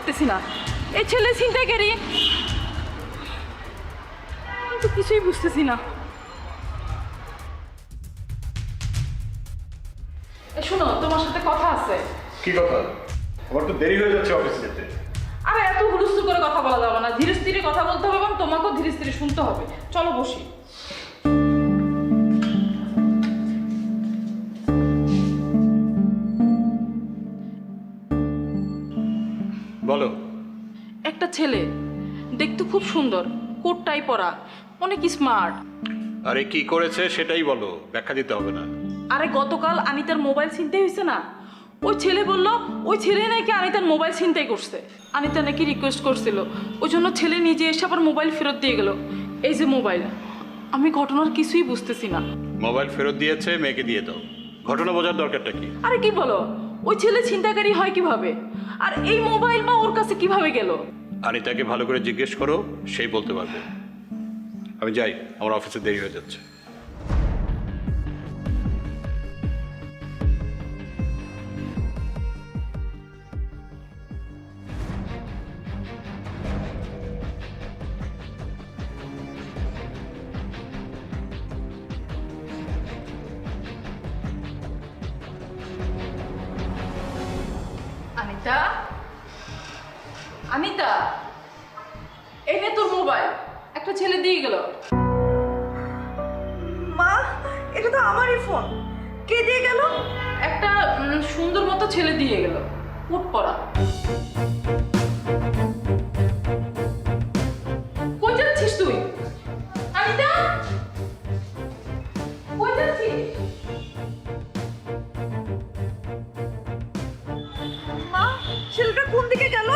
পারতেছি না। এই ছেলে ছিনতাইকারী, আমি তো কিছুই বুঝতেছি না। শোনো, তোমার সাথে কথা আছে। কি কথা? আমার তো দেরি হয়ে যাচ্ছে অফিস যেতে। আরে এত হুলস্থুল করে কথা বলা যাবে না, ধীরে স্থিরে কথা বলতে হবে এবং তোমাকেও ধীরে স্থিরে শুনতে হবে। চলো বসি। বলো। একটা ছেলে দেখতে খুব সুন্দর, কোট টাই পরা, অনেক স্মার্ট। আরে কি করেছে সেটাই বলো, ব্যাখ্যা দিতে হবে না। আরে গতকাল আনিতার মোবাইল ছিনতাই হয়েছে না, ওই ছেলে বলল ওই ছেলে নাকি আনিতার মোবাইল ছিনতাই করছে। আনিতা নাকি রিকোয়েস্ট করছিল, ওই জন্য ছেলে নিজে এসে আবার মোবাইল ফেরত দিয়ে গেল। এই যে মোবাইল, আমি ঘটনার কিছুই বুঝতেছি না। মোবাইল ফেরত দিয়েছে, মেয়েকে দিয়ে দাও। ঘটনা বোঝার দরকারটা কি? আরে কি বলো, ওই ছেলে ছিনতাইকারী হয় কিভাবে, আর এই মোবাইল বা ওর কাছে কিভাবে গেল? আনিতাকে ভালো করে জিজ্ঞেস করো, সেই বলতে পারবে। আমি যাই, আমার অফিসে দেরি হয়ে যাচ্ছে। আনিতা, আনিতা, এই নে তোর মোবাইল, একটা ছেলে দিয়ে গেল। মা, এটা তো আমারই ফোন। কে দিয়ে গেল? একটা সুন্দর মতো ছেলে দিয়ে গেল, কোট পরা। কই যাচ্ছিস তুই? আনিতা, কই যাচ্ছিস? মা, ছেলেটা কোন দিকে গেল?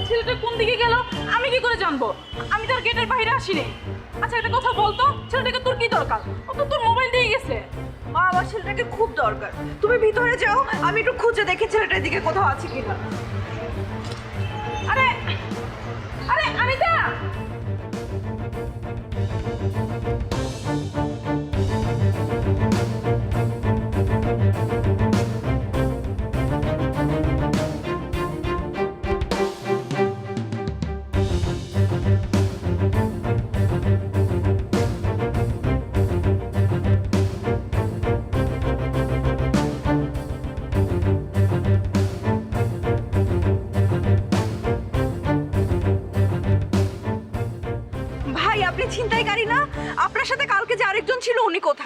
ছেলেটা কোন দিকে গেল আমি কি করে জানবো? আমি তার গেটের বাইরে আসিনি। আচ্ছা একটা কথা বলতো, ছেলেটাকে তোর কি দরকার? ও তো তোর মোবাইল দিয়ে গেছে। মা, আমার ছেলেটাকে খুব দরকার। তুমি ভিতরে যাও, আমি একটু খুঁজে দেখি ছেলেটার দিকে কোথাও আছে কিনা। আরে আরে আনিতা, ভাই, আপনি ছিনতাইকারী না? আপনার সাথে কালকে যে আরেকজন ছিল, উনি কোথায়?